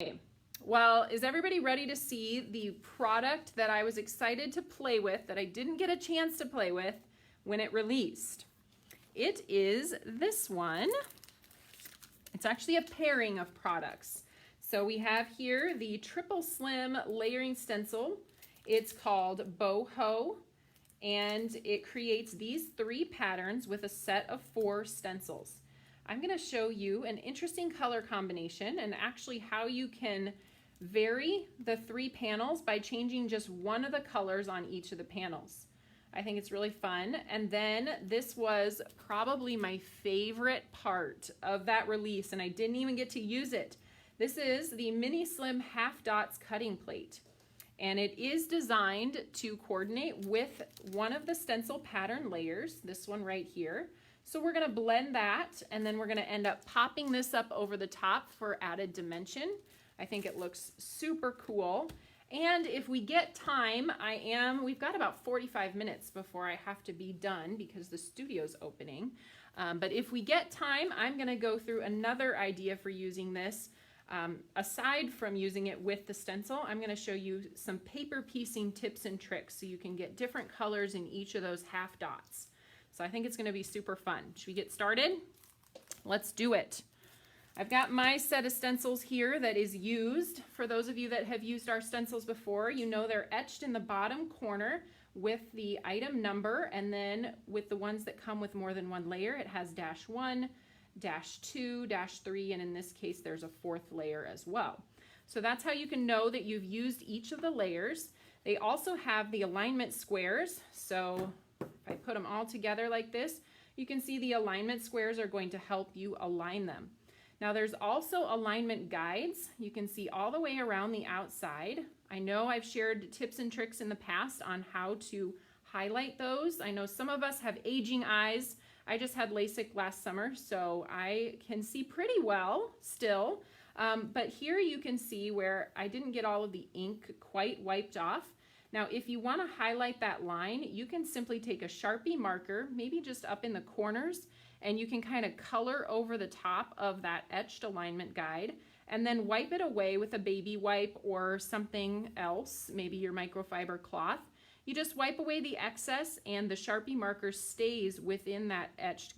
Okay. Well, is everybody ready to see the product that I was excited to play with, that I didn't get a chance to play with when it released? It is this one. It's actually a pairing of products. So we have here the Triple Slim Layering Stencil. It's called Boho, and it creates these 3 patterns with a set of 4 stencils. I'm going to show you an interesting color combination and actually how you can vary the 3 panels by changing just one of the colors on each of the panels. I think it's really fun. And then this was probably my favorite part of that release, and I didn't even get to use it. This is the Mini Slim Half Dots cutting plate, and it is designed to coordinate with one of the stencil pattern layers, this one right here. So we're gonna blend that, and then we're gonna end up popping this up over the top for added dimension. I think it looks super cool. And if we get time, we've got about 45 minutes before I have to be done because the studio's opening. But if we get time, I'm gonna go through another idea for using this. Aside from using it with the stencil, I'm gonna show you some paper piecing tips and tricks so you can get different colors in each of those half dots. So I think it's gonna be super fun. Should we get started? Let's do it. I've got my set of stencils here that is used. For those of you that have used our stencils before, you know they're etched in the bottom corner with the item number, and then with the ones that come with more than one layer, it has -1, -2, -3, and in this case there's a 4th layer as well. So that's how you can know that you've used each of the layers. They also have the alignment squares, so if I put them all together like this, you can see the alignment squares are going to help you align them. Now there's also alignment guides. You can see all the way around the outside. I know I've shared tips and tricks in the past on how to highlight those. I know some of us have aging eyes. I just had LASIK last summer, so I can see pretty well still. But here you can see where I didn't get all of the ink quite wiped off. Now, if you want to highlight that line, you can simply take a Sharpie marker, maybe just up in the corners, and you can kind of color over the top of that etched alignment guide and then wipe it away with a baby wipe or something else, maybe your microfiber cloth. You just wipe away the excess and the Sharpie marker stays within that etched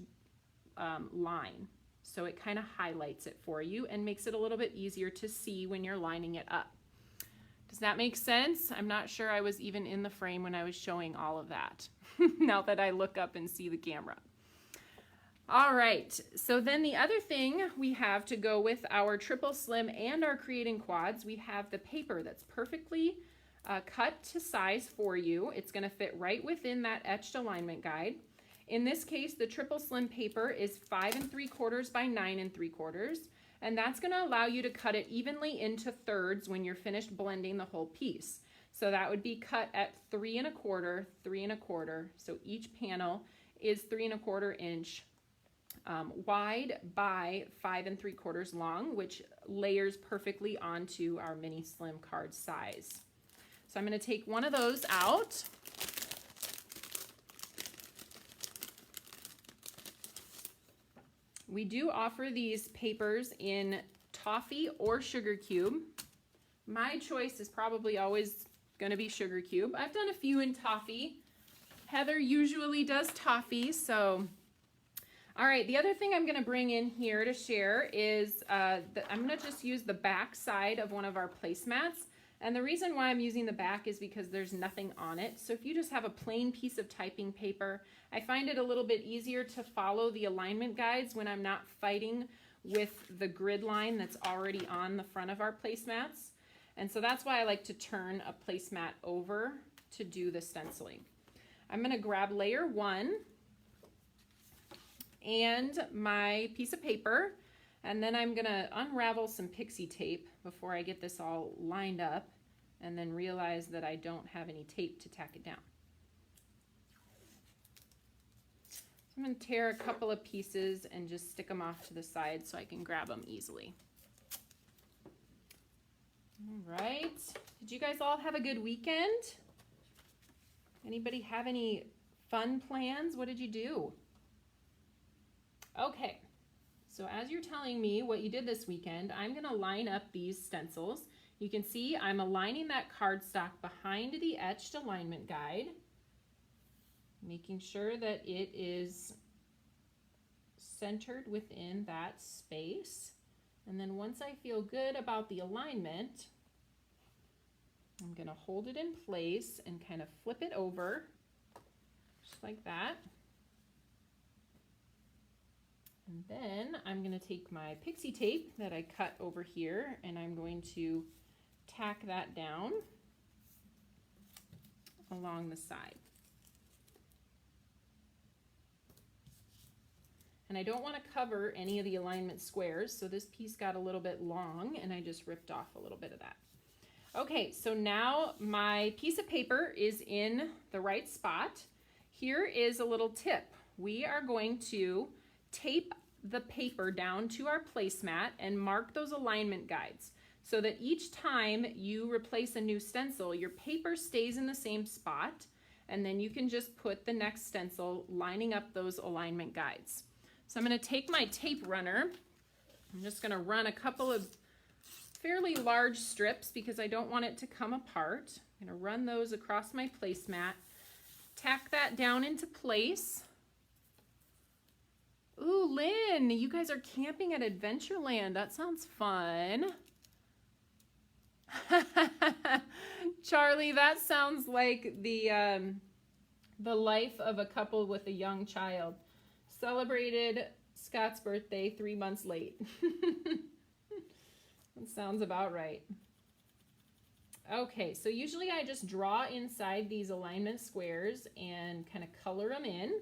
line. So it kind of highlights it for you and makes it a little bit easier to see when you're lining it up. Does that make sense? I'm not sure I was even in the frame when I was showing all of that, now that I look up and see the camera. All right, so then the other thing we have to go with our Triple Slim and our Creating Quads, we have the paper that's perfectly cut to size for you. It's gonna fit right within that etched alignment guide. In this case, the Triple Slim paper is 5 3/4 by 9 3/4, and that's gonna allow you to cut it evenly into thirds when you're finished blending the whole piece. So that would be cut at 3 1/4, 3 1/4. So each panel is 3 1/4 inch wide by 5 3/4 long, which layers perfectly onto our Mini Slim card size. So I'm going to take one of those out. We do offer these papers in toffee or sugar cube. My choice is probably always going to be sugar cube. I've done a few in toffee. Heather usually does toffee, so all right, the other thing I'm going to bring in here to share is I'm going to just use the back side of one of our placemats. And the reason why I'm using the back is because there's nothing on it. So if you just have a plain piece of typing paper, I find it a little bit easier to follow the alignment guides when I'm not fighting with the grid line that's already on the front of our placemats. And so that's why I like to turn a placemat over to do the stenciling. I'm going to grab layer 1 and my piece of paper, and then I'm gonna unravel some pixie tape before I get this all lined up and then realize that I don't have any tape to tack it down. So I'm gonna tear a couple of pieces and just stick them off to the side so I can grab them easily. All right, did you guys all have a good weekend? Anybody have any fun plans? What did you do? Okay, So as you're telling me what you did this weekend, I'm going to line up these stencils. You can see I'm aligning that cardstock behind the etched alignment guide, making sure that it is centered within that space. And then once I feel good about the alignment, I'm going to hold it in place and kind of flip it over, just like that. And then I'm going to take my pixie tape that I cut over here and I'm going to tack that down along the side. And I don't want to cover any of the alignment squares, so this piece got a little bit long and I just ripped off a little bit of that. Okay, so now my piece of paper is in the right spot. Here is a little tip. We are going to tape the paper down to our placemat and mark those alignment guides so that each time you replace a new stencil, your paper stays in the same spot, and then you can just put the next stencil lining up those alignment guides. So I'm going to take my tape runner. I'm just going to run a couple of fairly large strips because I don't want it to come apart. I'm going to run those across my placemat, tack that down into place. Ooh, Lynn, you guys are camping at Adventureland. That sounds fun. Charlie, that sounds like the life of a couple with a young child. Celebrated Scott's birthday 3 months late. That sounds about right. Okay, so usually I just draw inside these alignment squares and kind of color them in.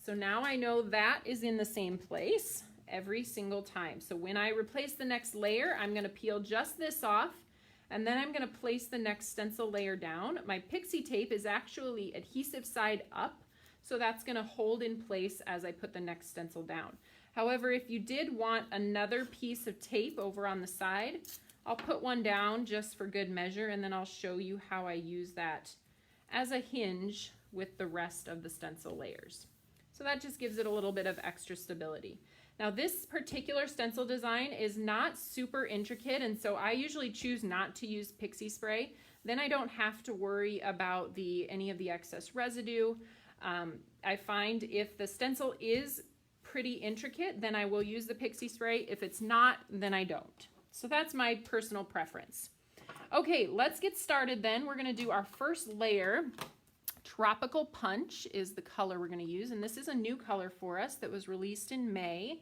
So now I know that is in the same place every single time. So when I replace the next layer, I'm going to peel just this off, and then I'm going to place the next stencil layer down. My pixie tape is actually adhesive side up, so that's going to hold in place as I put the next stencil down. However, if you did want another piece of tape over on the side, I'll put one down just for good measure, and then I'll show you how I use that as a hinge with the rest of the stencil layers. So that just gives it a little bit of extra stability. Now this particular stencil design is not super intricate, and so I usually choose not to use pixie spray. Then I don't have to worry about any of the excess residue. I find if the stencil is pretty intricate, then I will use the pixie spray. If it's not, then I don't. So that's my personal preference. Okay, let's get started then. We're gonna do our first layer. Tropical Punch is the color we're going to use, and this is a new color for us that was released in May.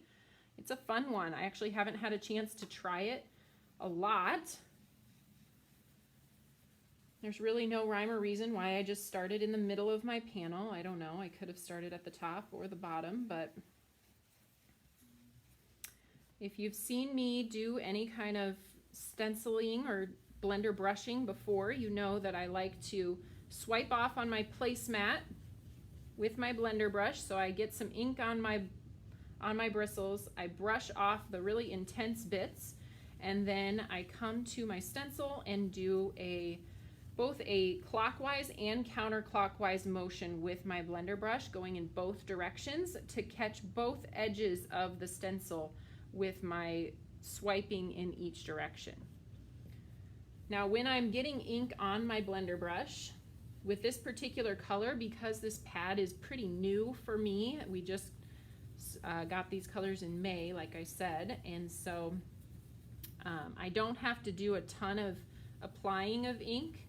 It's a fun one. I actually haven't had a chance to try it a lot. There's really no rhyme or reason why I just started in the middle of my panel. I don't know. I could have started at the top or the bottom, but if you've seen me do any kind of stenciling or blender brushing before, you know that I like to swipe off on my placemat with my blender brush so I get some ink on my bristles. I brush off the really intense bits, and then I come to my stencil and do both a clockwise and counterclockwise motion with my blender brush, going in both directions to catch both edges of the stencil with my swiping in each direction. Now when I'm getting ink on my blender brush, with this particular color, because this pad is pretty new for me, we just got these colors in May, like I said, and so I don't have to do a ton of applying of ink.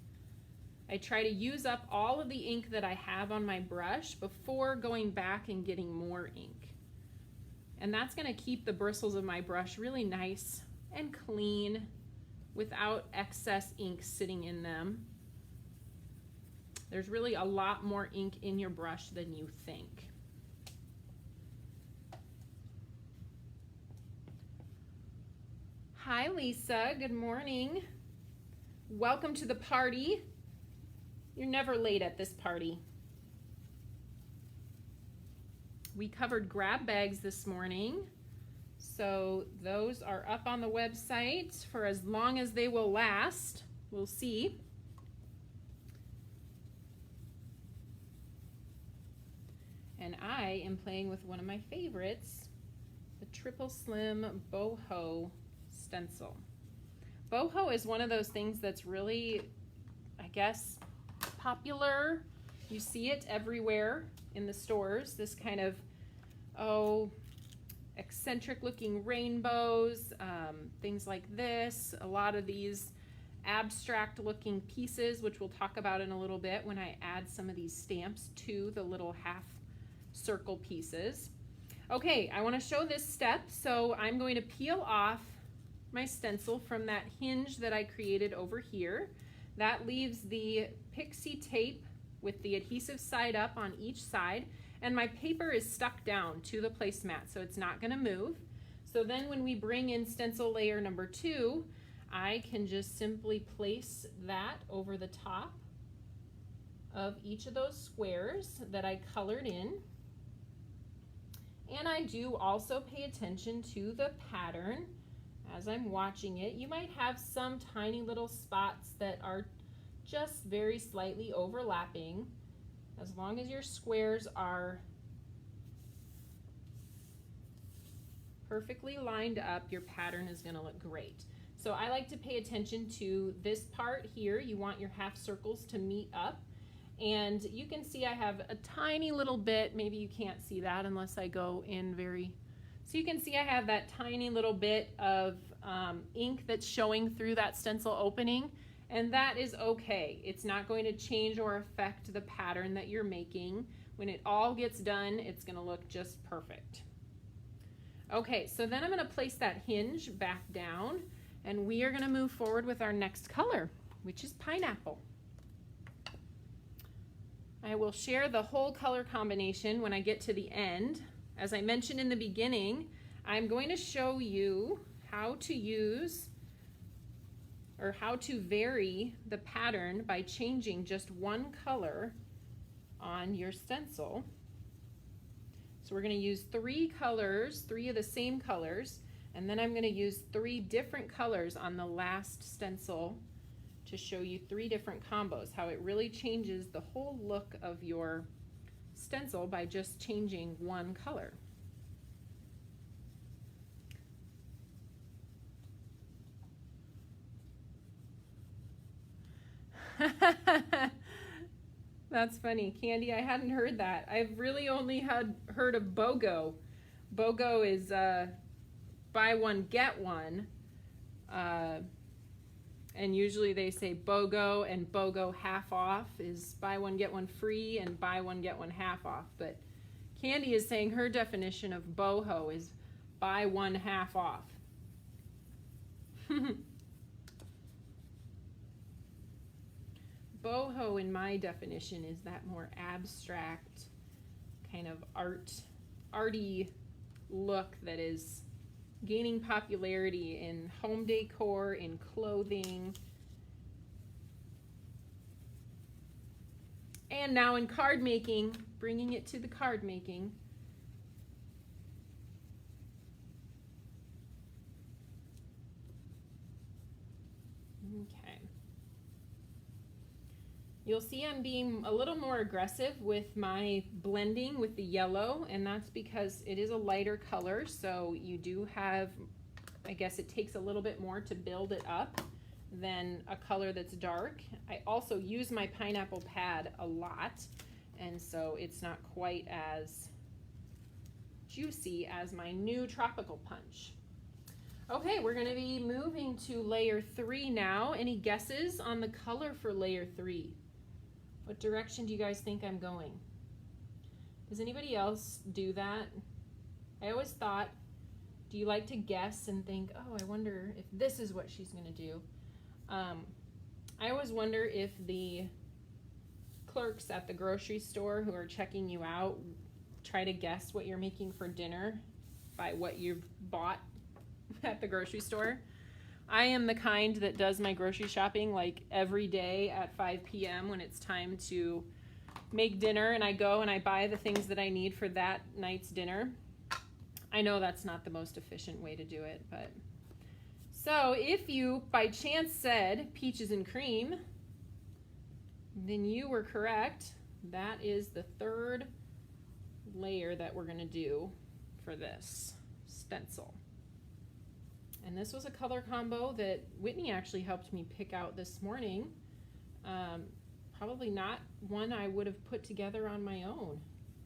I try to use up all of the ink that I have on my brush before going back and getting more ink. And that's going to keep the bristles of my brush really nice and clean without excess ink sitting in them. There's really a lot more ink in your brush than you think. Hi Lisa, good morning. Welcome to the party. You're never late at this party. We covered grab bags this morning, so those are up on the website for as long as they will last. We'll see. And I am playing with one of my favorites, the Triple Slim Boho Stencil. Boho is one of those things that's really, I guess, popular. You see it everywhere in the stores, this kind of, eccentric looking rainbows, things like this, a lot of these abstract looking pieces, which we'll talk about in a little bit when I add some of these stamps to the little half circle pieces. Okay, I want to show this step, so I'm going to peel off my stencil from that hinge that I created over here. That leaves the pixie tape with the adhesive side up on each side, and my paper is stuck down to the placemat, so it's not going to move. So then when we bring in stencil layer number 2, I can just simply place that over the top of each of those squares that I colored in. And I do also pay attention to the pattern as I'm watching it. You might have some tiny little spots that are just very slightly overlapping. As long as your squares are perfectly lined up, your pattern is going to look great. So I like to pay attention to this part here. You want your half circles to meet up. And you can see I have a tiny little bit, maybe you can't see that unless I go in very, so you can see I have that tiny little bit of ink that's showing through that stencil opening, and that is okay. It's not going to change or affect the pattern that you're making. When it all gets done, it's going to look just perfect. Okay, so then I'm going to place that hinge back down, and we are going to move forward with our next color, which is pineapple. I will share the whole color combination when I get to the end. As I mentioned in the beginning, I'm going to show you how to use or how to vary the pattern by changing just one color on your stencil. So we're going to use 3 colors, 3 of the same colors, and then I'm going to use 3 different colors on the last stencil to show you 3 different combos, how it really changes the whole look of your stencil by just changing one color. That's funny, Candy. I hadn't heard that. I've really only had heard of BOGO. BOGO is buy one, get one. And usually they say BOGO, and BOGO half off is buy one, get one free, and buy one, get one half off. But Candy is saying her definition of Boho is buy one half off. Boho, in my definition, is that more abstract kind of arty look that is gaining popularity in home decor, in clothing, and now in card making, bringing it to the card making. Okay. You'll see I'm being a little more aggressive with my blending with the yellow, and that's because it is a lighter color, so you do have, I guess it takes a little bit more to build it up than a color that's dark. I also use my pineapple pad a lot, and so it's not quite as juicy as my new tropical punch. Okay, we're going to be moving to layer 3 now. Any guesses on the color for layer 3? What direction do you guys think I'm going? Does anybody else do that? I always thought, do you like to guess and think, oh, I wonder if this is what she's going to do? I always wonder if the clerks at the grocery store who are checking you out try to guess what you're making for dinner by what you've bought at the grocery store. I am the kind that does my grocery shopping like every day at 5 p.m. when it's time to make dinner, and I go and I buy the things that I need for that night's dinner. I know that's not the most efficient way to do it, but so if you by chance said peaches and cream, then you were correct. That is the 3rd layer that we're going to do for this stencil. And this was a color combo that Whitney actually helped me pick out this morning. Probably not one I would have put together on my own.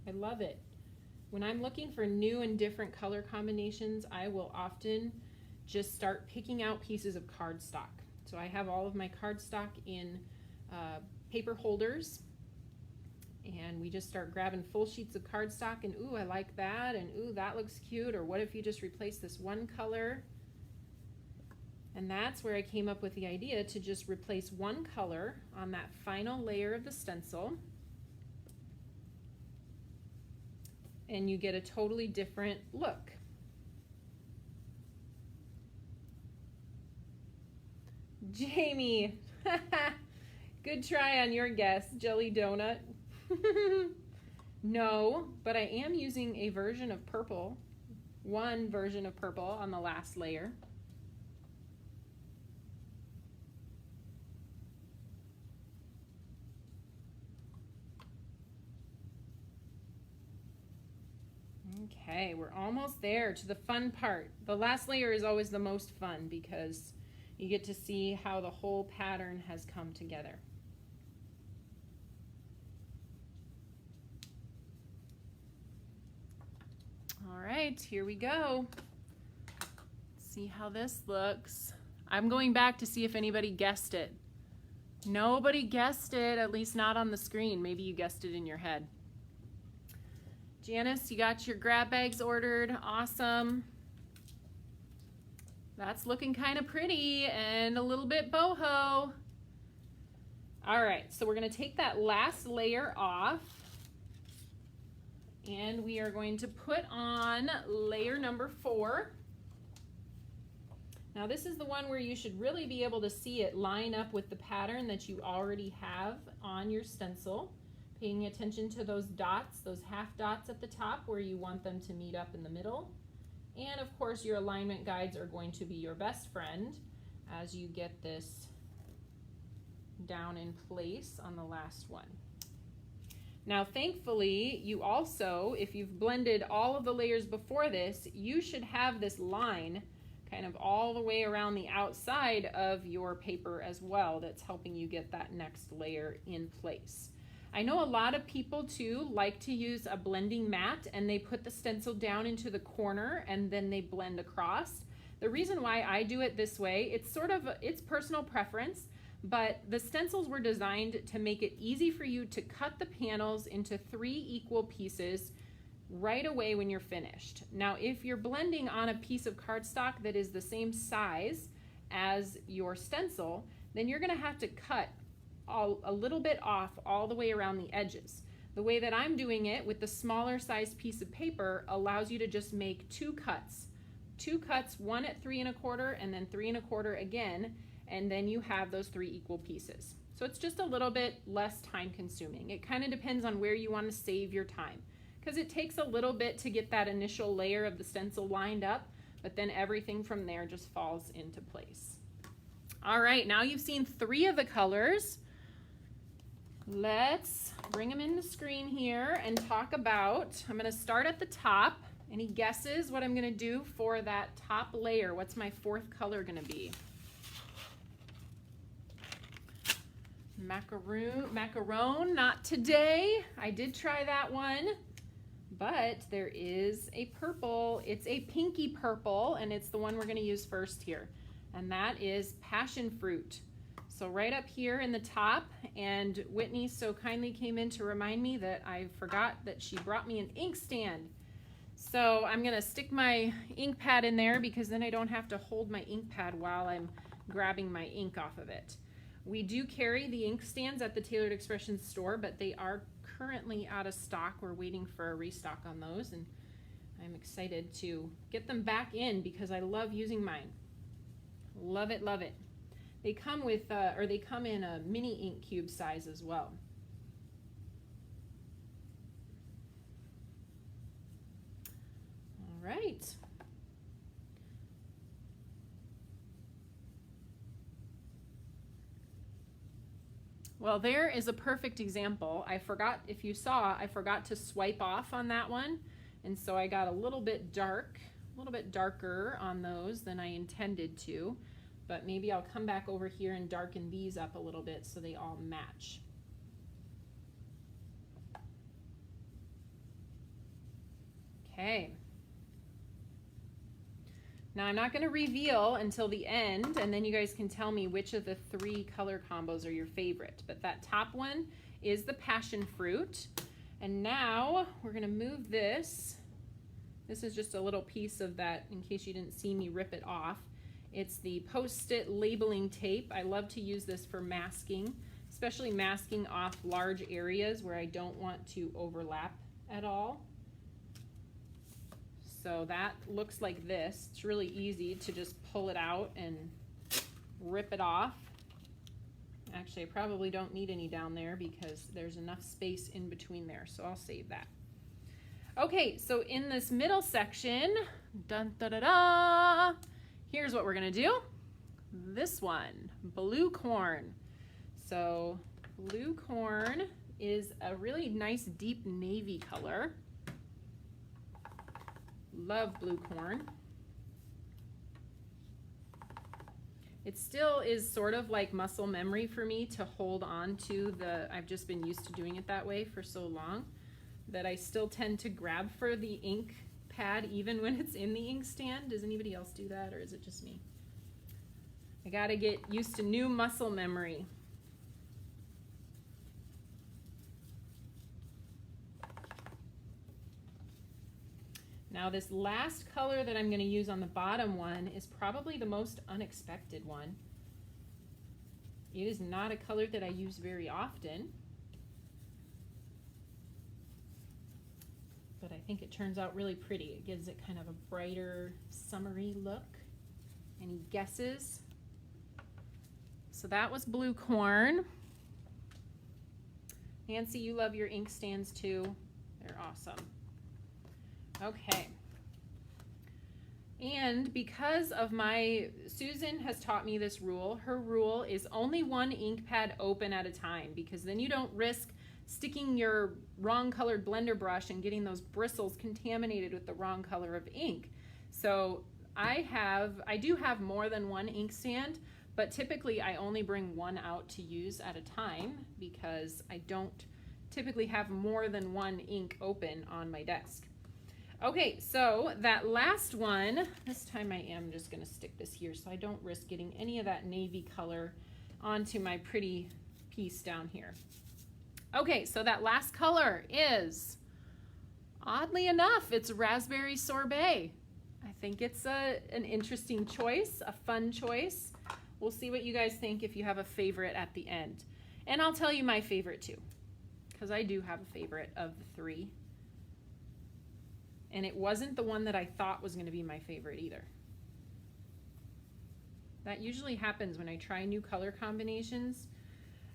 I love it. When I'm looking for new and different color combinations, I will often just start picking out pieces of cardstock. So I have all of my cardstock in paper holders, and we just start grabbing full sheets of cardstock and ooh, I like that, and ooh, that looks cute, or what if you just replace this one color? And that's where I came up with the idea to just replace one color on that final layer of the stencil, and you get a totally different look. Jamie, good try on your guess, jelly donut. No, but I am using a version of purple, one version of purple on the last layer. Okay, we're almost there to the fun part. The last layer is always the most fun because you get to see how the whole pattern has come together. All right, here we go. See how this looks. I'm going back to see if anybody guessed it. Nobody guessed it, at least not on the screen. Maybe you guessed it in your head. Janice, you got your grab bags ordered. Awesome. That's looking kind of pretty and a little bit boho. All right, so we're going to take that last layer off, and we are going to put on layer number 4. Now this is the one where you should really be able to see it line up with the pattern that you already have on your stencil. Paying attention to those dots, those half dots at the top where you want them to meet up in the middle. And of course your alignment guides are going to be your best friend as you get this down in place on the last one. Now thankfully you also, if you've blended all of the layers before this, you should have this line kind of all the way around the outside of your paper as well that's helping you get that next layer in place. I know a lot of people too like to use a blending mat and they put the stencil down into the corner and then they blend across. The reason why I do it this way, it's personal preference, but the stencils were designed to make it easy for you to cut the panels into 3 equal pieces right away when you're finished. Now, if you're blending on a piece of cardstock that is the same size as your stencil, then you're gonna have to cut a little bit off all the way around the edges. The way that I'm doing it with the smaller size piece of paper allows you to just make 2 cuts. 2 cuts, one at 3 1/4 and then 3 1/4 again, and then you have those 3 equal pieces. So it's just a little bit less time consuming. It kind of depends on where you want to save your time, because it takes a little bit to get that initial layer of the stencil lined up, but then everything from there just falls into place. All right, now you've seen 3 of the colors. Let's bring them in the screen here and talk about, I'm going to start at the top. Any guesses what I'm going to do for that top layer? What's my 4th color going to be? Macaron, not today. I did try that one, but there is a purple. It's a pinky purple, and it's the one we're going to use first here, and that is passion fruit. So right up here in the top, and Whitney so kindly came in to remind me that I forgot that she brought me an ink stand. So I'm gonna stick my ink pad in there because then I don't have to hold my ink pad while I'm grabbing my ink off of it. We do carry the ink stands at the Tailored Expressions store, but they are currently out of stock. We're waiting for a restock on those, and I'm excited to get them back in because I love using mine. Love it, love it. They come with, they come in a mini ink cube size as well. All right. Well, there is a perfect example. I forgot, if you saw, I forgot to swipe off on that one, and so I got a little bit dark a little bit darker on those than I intended to, but maybe I'll come back over here and darken these up a little bit so they all match. Okay. Now I'm not going to reveal until the end, and then you guys can tell me which of the 3 color combos are your favorite. But that top one is the passion fruit. And now we're going to move this. This is just a little piece of that in case you didn't see me rip it off. It's the Post-it labeling tape. I love to use this for masking, especially masking off large areas where I don't want to overlap at all. So that looks like this. It's really easy to just pull it out and rip it off. Actually, I probably don't need any down there because there's enough space in between there, so I'll save that. Okay, so in this middle section, dun, da, da, da, here's what we're gonna do. This one, blue corn. So blue corn is a really nice deep navy color. Love blue corn. It still is sort of like muscle memory for me to hold on to the, I've just been used to doing it that way for so long that I still tend to grab for the ink pad even when it's in the inkstand. Does anybody else do that, or is it just me? I gotta get used to new muscle memory. Now this last color that I'm going to use on the bottom one is probably the most unexpected one. It is not a color that I use very often, but I think it turns out really pretty. It gives it kind of a brighter, summery look. Any guesses? So that was blue corn. Nancy, you love your ink stands too. They're awesome. Okay, and because of Susan has taught me this rule. Her rule is only 1 ink pad open at a time, because then you don't risk sticking your wrong colored blender brush and getting those bristles contaminated with the wrong color of ink. So I do have more than 1 ink stand, but typically I only bring 1 out to use at a time because I don't typically have more than 1 ink open on my desk. Okay, so that last one, this time I am just going to stick this here so I don't risk getting any of that navy color onto my pretty piece down here. Okay, so that last color is, oddly enough, it's raspberry sorbet. I think it's an interesting choice, a fun choice. We'll see what you guys think if you have a favorite at the end. And I'll tell you my favorite too, because I do have a favorite of the 3. And it wasn't the one that I thought was going to be my favorite either. That usually happens when I try new color combinations.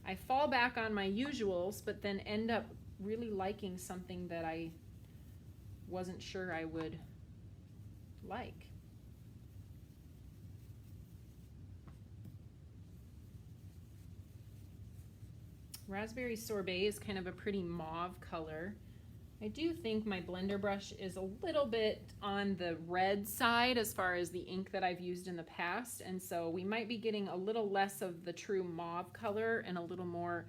I fall back on my usuals, but then end up really liking something that I wasn't sure I would like. Raspberry sorbet is kind of a pretty mauve color. I do think my blender brush is a little bit on the red side as far as the ink that I've used in the past, and so we might be getting a little less of the true mauve color and a little more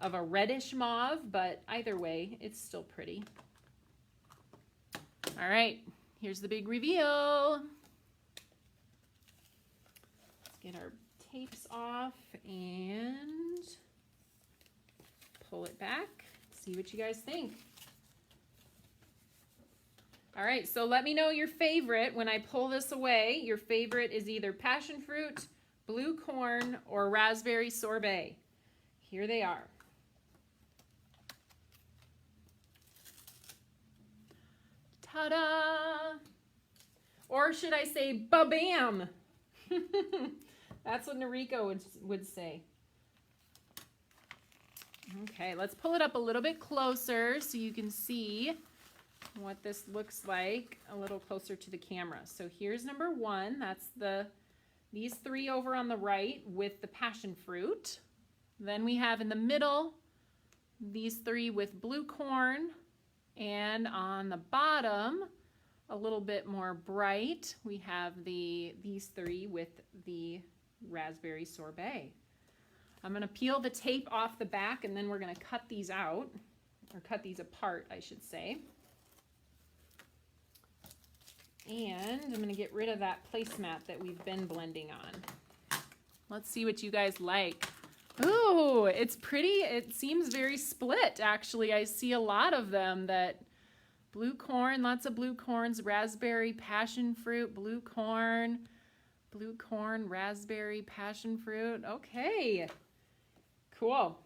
of a reddish mauve, but either way, it's still pretty. All right, here's the big reveal. Let's get our tapes off and pull it back, see what you guys think. All right, so let me know your favorite. When I pull this away, your favorite is either passion fruit, blue corn, or raspberry sorbet. Here they are. Ta-da! Or should I say, ba-bam? That's what Noriko would say. Okay, let's pull it up a little bit closer so you can see what this looks like a little closer to the camera. So here's number 1. That's these 3 over on the right with the passion fruit. Then we have in the middle these 3 with blue corn, and on the bottom a little bit more bright, we have these three with the raspberry sorbet. I'm going to peel the tape off the back and then we're going to cut these out, or cut these apart, I should say. And I'm going to get rid of that placemat that we've been blending on. Let's see what you guys like. Ooh, it's pretty. It seems very split, actually. I see a lot of them that blue corn, lots of blue corns, raspberry, passion fruit, blue corn, raspberry, passion fruit. Okay, cool.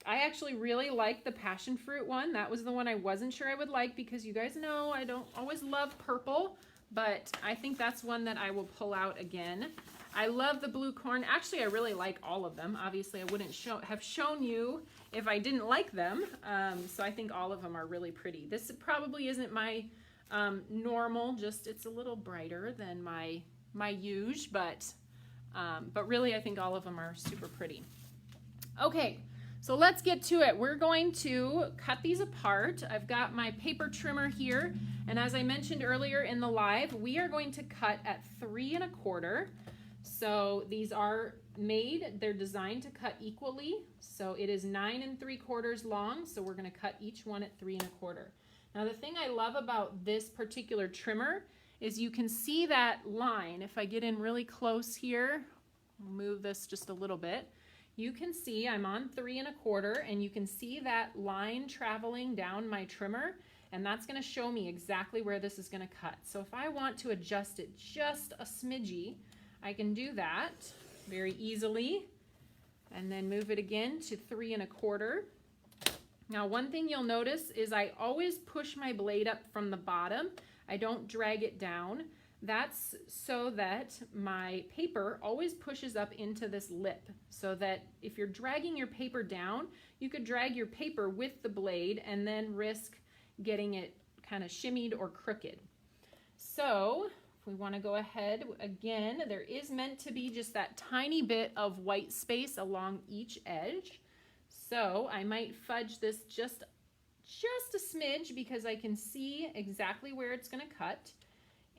I actually really like the passion fruit one. That was the one I wasn't sure I would like because you guys know I don't always love purple, but I think that's one that I will pull out again. I love the blue corn. Actually, I really like all of them. Obviously, I wouldn't have shown you if I didn't like them. So I think all of them are really pretty. This probably isn't my normal, just it's a little brighter than my huge, but really I think all of them are super pretty. Okay, so let's get to it. We're going to cut these apart. I've got my paper trimmer here, and as I mentioned earlier in the live, we are going to cut at 3 1/4. So these are made, they're designed to cut equally. So it is 9 3/4 long, so we're going to cut each one at 3 1/4. Now the thing I love about this particular trimmer is you can see that line. If I get in really close here, I'll move this just a little bit. You can see I'm on 3 1/4, and you can see that line traveling down my trimmer, and that's going to show me exactly where this is going to cut. So if I want to adjust it just a smidgy, I can do that very easily, and then move it again to 3 1/4. Now one thing you'll notice is I always push my blade up from the bottom. I don't drag it down. That's so that my paper always pushes up into this lip, so that if you're dragging your paper down, you could drag your paper with the blade and then risk getting it kind of shimmied or crooked. So if we want to go ahead, again, there is meant to be just that tiny bit of white space along each edge. So I might fudge this just a smidge because I can see exactly where it's going to cut.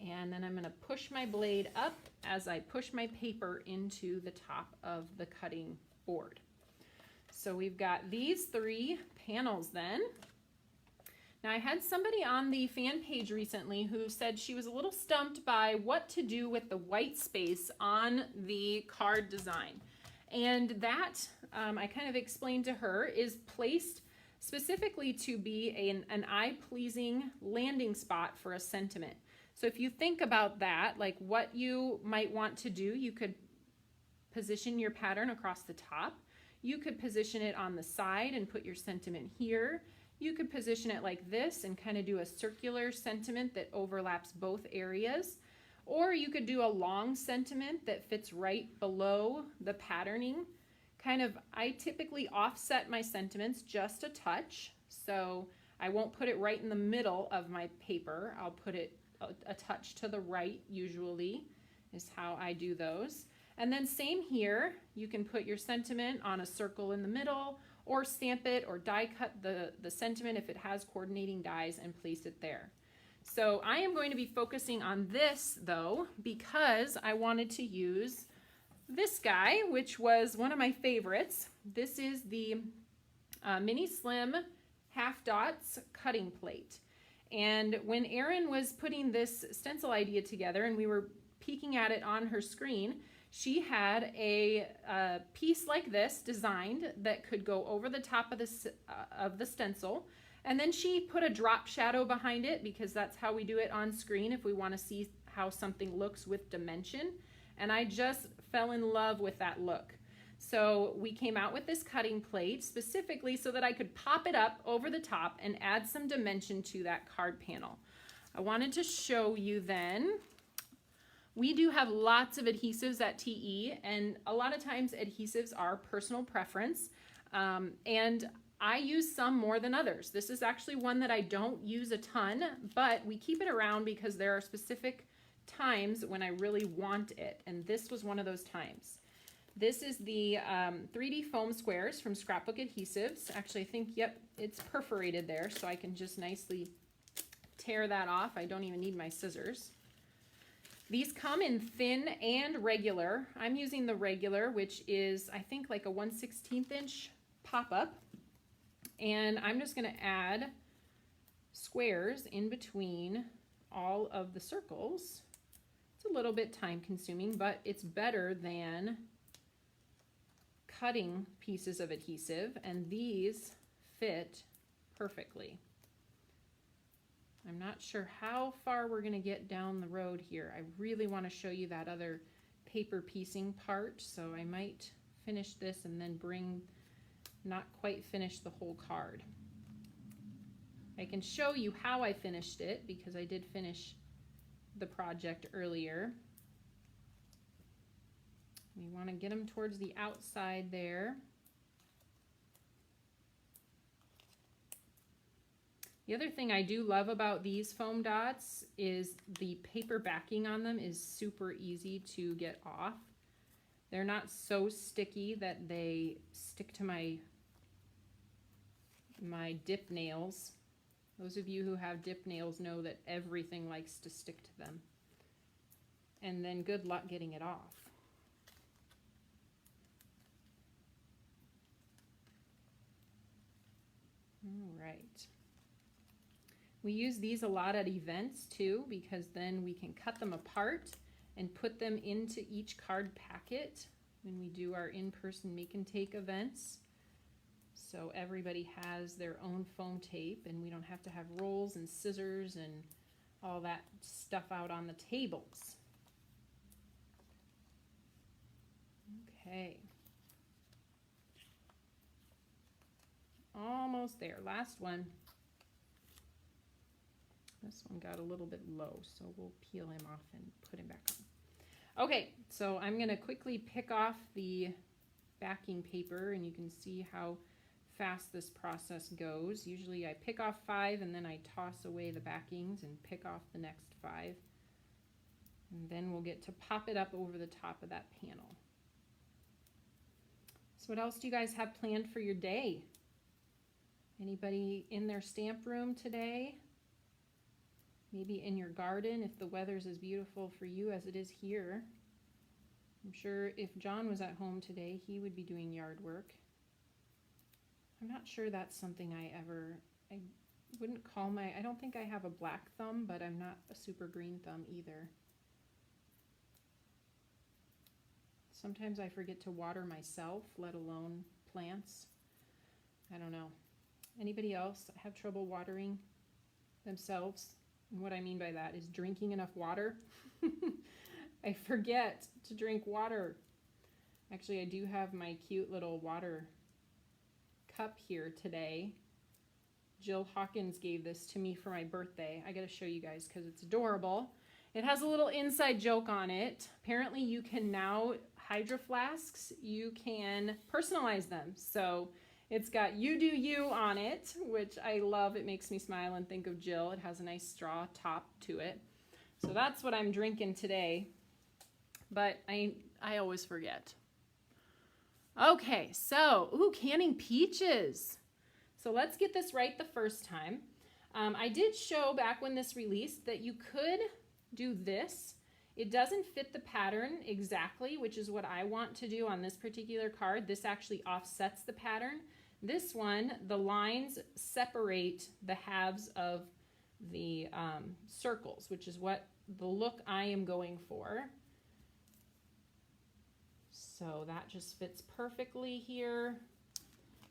And then I'm going to push my blade up as I push my paper into the top of the cutting board. So we've got these 3 panels then. Now I had somebody on the fan page recently who said she was a little stumped by what to do with the white space on the card design. And that, I kind of explained to her, is placed specifically to be an eye-pleasing landing spot for a sentiment. So if you think about that, like what you might want to do, you could position your pattern across the top. You could position it on the side and put your sentiment here. You could position it like this and kind of do a circular sentiment that overlaps both areas. Or you could do a long sentiment that fits right below the patterning. I typically offset my sentiments just a touch. So I won't put it right in the middle of my paper. I'll put it a touch to the right, usually, is how I do those. And then same here, you can put your sentiment on a circle in the middle, or stamp it or die cut the sentiment if it has coordinating dies and place it there. So I am going to be focusing on this though, because I wanted to use this guy, which was one of my favorites. This is the Mini Slim Half Dots cutting plate. And when Erin was putting this stencil idea together and we were peeking at it on her screen, she had a piece like this designed that could go over the top of the stencil. And then she put a drop shadow behind it because that's how we do it on screen if we want to see how something looks with dimension. And I just fell in love with that look. So we came out with this cutting plate specifically so that I could pop it up over the top and add some dimension to that card panel. I wanted to show you then, we do have lots of adhesives at TE, and a lot of times adhesives are personal preference, and I use some more than others. This is actually one that I don't use a ton, but we keep it around because there are specific times when I really want it, and this was one of those times. This is the 3D foam squares from Scrapbook Adhesives. Actually, I think, yep, it's perforated there, so I can just nicely tear that off. I don't even need my scissors. These come in thin and regular. I'm using the regular, which is, I think, like a 1/16 inch pop-up. And I'm just gonna add squares in between all of the circles. It's a little bit time consuming, but it's better than cutting pieces of adhesive, and these fit perfectly. I'm not sure how far we're going to get down the road here. I really want to show you that other paper piecing part, so I might finish this and then not quite finish the whole card. I can show you how I finished it because I did finish the project earlier. We want to get them towards the outside there. The other thing I do love about these foam dots is the paper backing on them is super easy to get off. They're not so sticky that they stick to my dip nails. Those of you who have dip nails know that everything likes to stick to them. And then good luck getting it off. All right. We use these a lot at events too, because then we can cut them apart and put them into each card packet when we do our in-person make and take events. So everybody has their own foam tape and we don't have to have rolls and scissors and all that stuff out on the tables. Okay. Almost there. Last one. This one got a little bit low, so we'll peel him off and put him back on. Okay, so I'm going to quickly pick off the backing paper, and you can see how fast this process goes. Usually I pick off 5 and then I toss away the backings and pick off the next 5. And then we'll get to pop it up over the top of that panel. So what else do you guys have planned for your day? Anybody in their stamp room today? Maybe in your garden if the weather's as beautiful for you as it is here. I'm sure if John was at home today, he would be doing yard work. I'm not sure that's something I wouldn't call I don't think I have a black thumb, but I'm not a super green thumb either. Sometimes I forget to water myself, let alone plants. I don't know. Anybody else have trouble watering themselves? And what I mean by that is drinking enough water. I forget to drink water. Actually, I do have my cute little water cup here today. Jill Hawkins gave this to me for my birthday. I gotta show you guys because it's adorable. It has a little inside joke on it. Apparently you can now, Hydro Flasks, you can personalize them. So it's got You Do You on it, which I love. It makes me smile and think of Jill. It has a nice straw top to it. So that's what I'm drinking today. But I always forget. Okay, so, canning peaches. So let's get this right the first time. I did show back when this released that you could do this. It doesn't fit the pattern exactly, which is what I want to do on this particular card. This actually offsets the pattern. This one, the lines separate the halves of the circles, which is what the look I am going for. So that just fits perfectly here.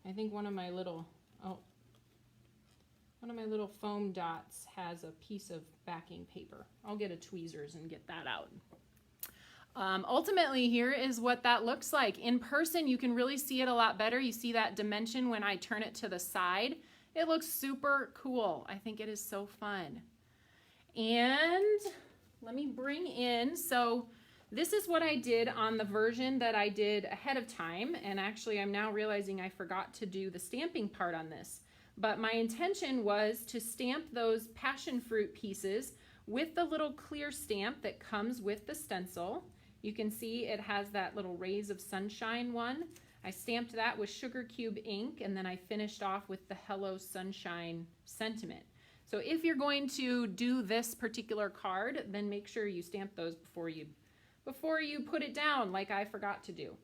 I think one of my little foam dots has a piece of backing paper. I'll get a tweezers and get that out. Ultimately, here is what that looks like. In person, you can really see it a lot better. You see that dimension when I turn it to the side. It looks super cool. I think it is so fun. And let me bring in, so this is what I did on the version that I did ahead of time. And actually, I'm now realizing I forgot to do the stamping part on this. But my intention was to stamp those passion fruit pieces with the little clear stamp that comes with the stencil. You can see it has that little rays of sunshine one. I stamped that with sugar cube ink, and then I finished off with the Hello Sunshine sentiment. So if you're going to do this particular card, then make sure you stamp those before you put it down like I forgot to do.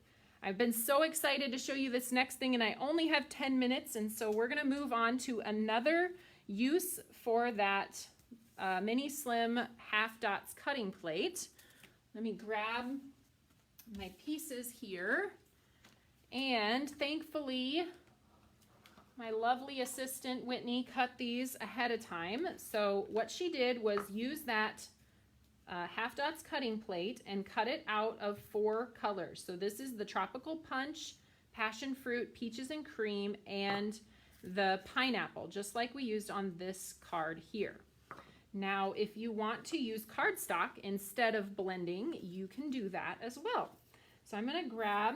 I've been so excited to show you this next thing, and I only have 10 minutes, and so we're going to move on to another use for that mini slim half dots cutting plate. Let me grab my pieces here, and thankfully my lovely assistant Whitney cut these ahead of time. So what she did was use that half dots cutting plate and cut it out of 4 colors. So this is the tropical punch, passion fruit, peaches and cream, and the pineapple, just like we used on this card here. Now, if you want to use cardstock instead of blending, you can do that as well. So I'm going to grab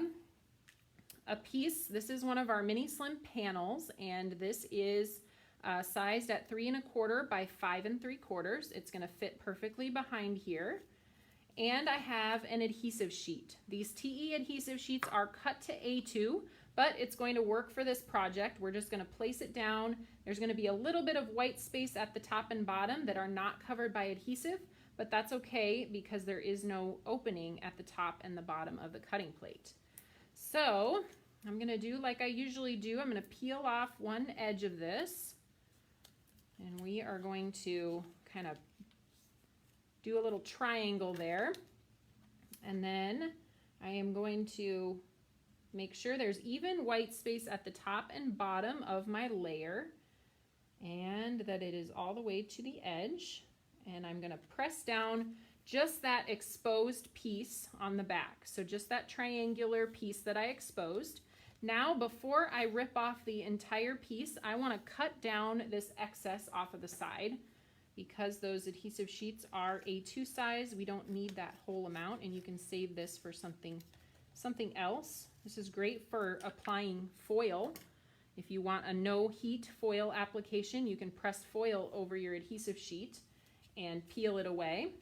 a piece. This is one of our mini slim panels, and this is sized at 3 1/4 by 5 3/4. It's going to fit perfectly behind here. And I have an adhesive sheet. These TE adhesive sheets are cut to A2, but it's going to work for this project. We're just going to place it down. There's going to be a little bit of white space at the top and bottom that are not covered by adhesive, but that's okay because there is no opening at the top and the bottom of the cutting plate. So I'm going to do like I usually do. I'm going to peel off one edge of this, and we are going to kind of do a little triangle there. And then I am going to make sure there's even white space at the top and bottom of my layer, and that it is all the way to the edge. And I'm going to press down just that exposed piece on the back. So just that triangular piece that I exposed. Now, before I rip off the entire piece, I want to cut down this excess off of the side. Because those adhesive sheets are A2 size, we don't need that whole amount, and you can save this for something else. This is great for applying foil. If you want a no heat foil application, you can press foil over your adhesive sheet and peel it away.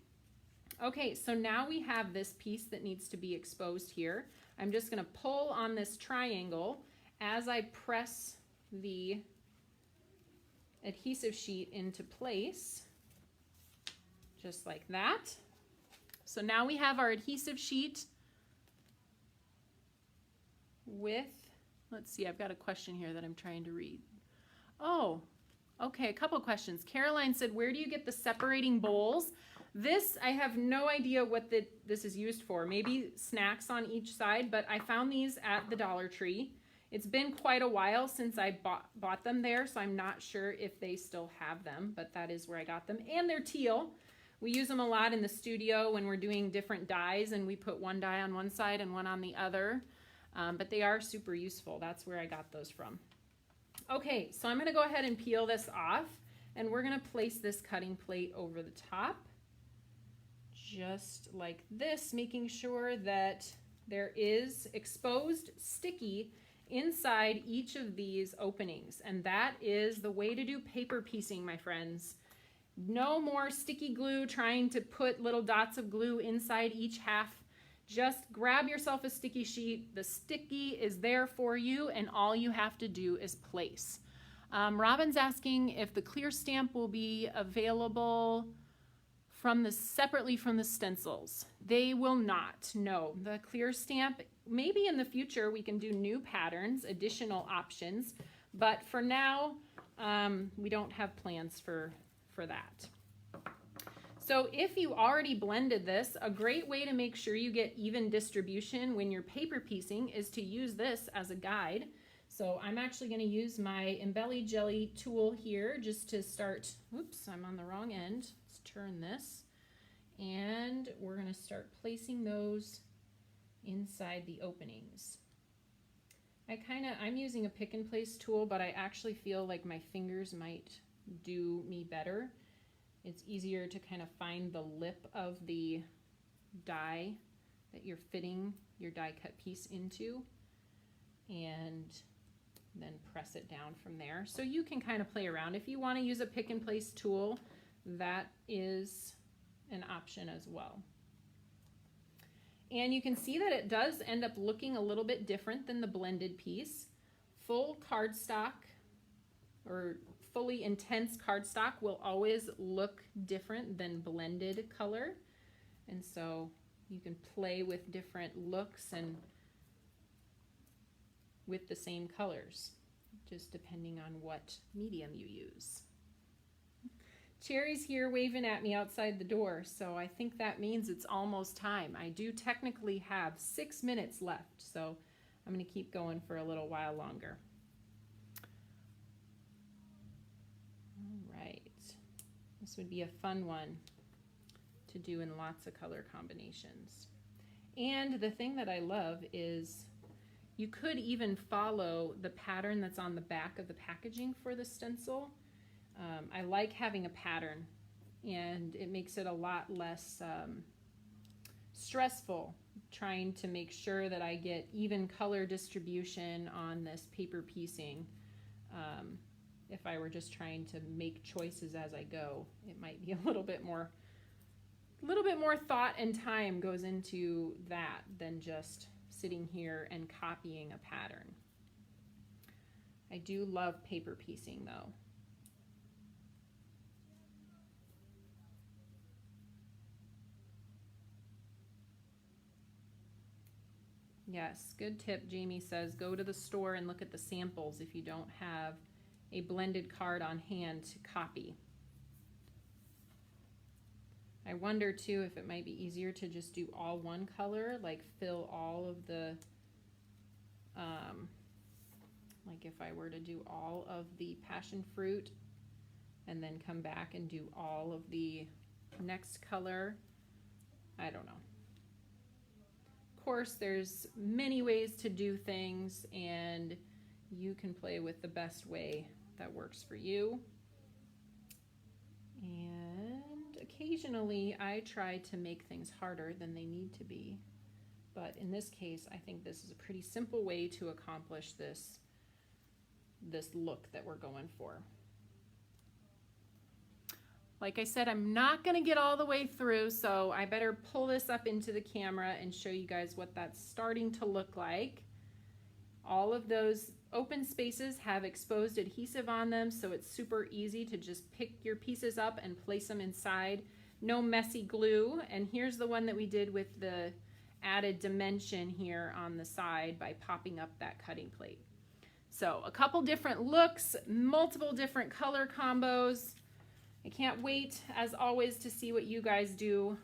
Okay, so now we have this piece that needs to be exposed here. I'm just going to pull on this triangle as I press the adhesive sheet into place, just like that. So now we have our adhesive sheet with, let's see, I've got a question here that I'm trying to read. Oh, okay, a couple questions. Caroline said, where do you get the separating bowls? This, I have no idea what this is used for. Maybe snacks on each side, but I found these at the Dollar Tree. It's been quite a while since I bought them there, so I'm not sure if they still have them, but that is where I got them. And they're teal. We use them a lot in the studio when we're doing different dies, and we put one die on one side and one on the other. But they are super useful. That's where I got those from. Okay, so I'm going to go ahead and peel this off, and we're going to place this cutting plate over the top, just like this, making sure that there is exposed sticky inside each of these openings. And that is the way to do paper piecing, my friends. No more sticky glue trying to put little dots of glue inside each half. Just grab yourself a sticky sheet. The sticky is there for you, and all you have to do is place. Robin's asking if the clear stamp will be available separately from the stencils. They will not, no. The clear stamp, maybe in the future we can do new patterns, additional options, but for now we don't have plans for that. So if you already blended this, a great way to make sure you get even distribution when you're paper piecing is to use this as a guide. So I'm actually going to use my Embelly Jelly tool here just to start. Oops, I'm on the wrong end. Let's turn this. And we're going to start placing those inside the openings. I'm using a pick and place tool, but I actually feel like my fingers might do me better. It's easier to kind of find the lip of the die that you're fitting your die cut piece into, and then press it down from there. So you can kind of play around. If you want to use a pick and place tool, that is an option as well. And you can see that it does end up looking a little bit different than the blended piece. Full cardstock or fully intense cardstock will always look different than blended color. And so you can play with different looks and with the same colors, just depending on what medium you use. Cherry's here waving at me outside the door, so I think that means it's almost time. I do technically have 6 minutes left, so I'm going to keep going for a little while longer. All right, this would be a fun one to do in lots of color combinations. And the thing that I love is you could even follow the pattern that's on the back of the packaging for the stencil. I like having a pattern, and it makes it a lot less stressful trying to make sure that I get even color distribution on this paper piecing. If I were just trying to make choices as I go, it might be a little bit more thought and time goes into that than just sitting here and copying a pattern. I do love paper piecing though. Yes, good tip. Jamie says go to the store and look at the samples if you don't have a blended card on hand to copy. I wonder too if it might be easier to just do all one color, like fill all of the, like if I were to do all of the passion fruit and then come back and do all of the next color. I don't know. Of course, there's many ways to do things, and you can play with the best way that works for you. And occasionally I try to make things harder than they need to be, but in this case I think this is a pretty simple way to accomplish this look that we're going for. Like I said, I'm not going to get all the way through, so I better pull this up into the camera and show you guys what that's starting to look like. All of those open spaces have exposed adhesive on them, so it's super easy to just pick your pieces up and place them inside. No messy glue. And here's the one that we did with the added dimension here on the side by popping up that cutting plate. So a couple different looks, multiple different color combos. I can't wait, as always, to see what you guys do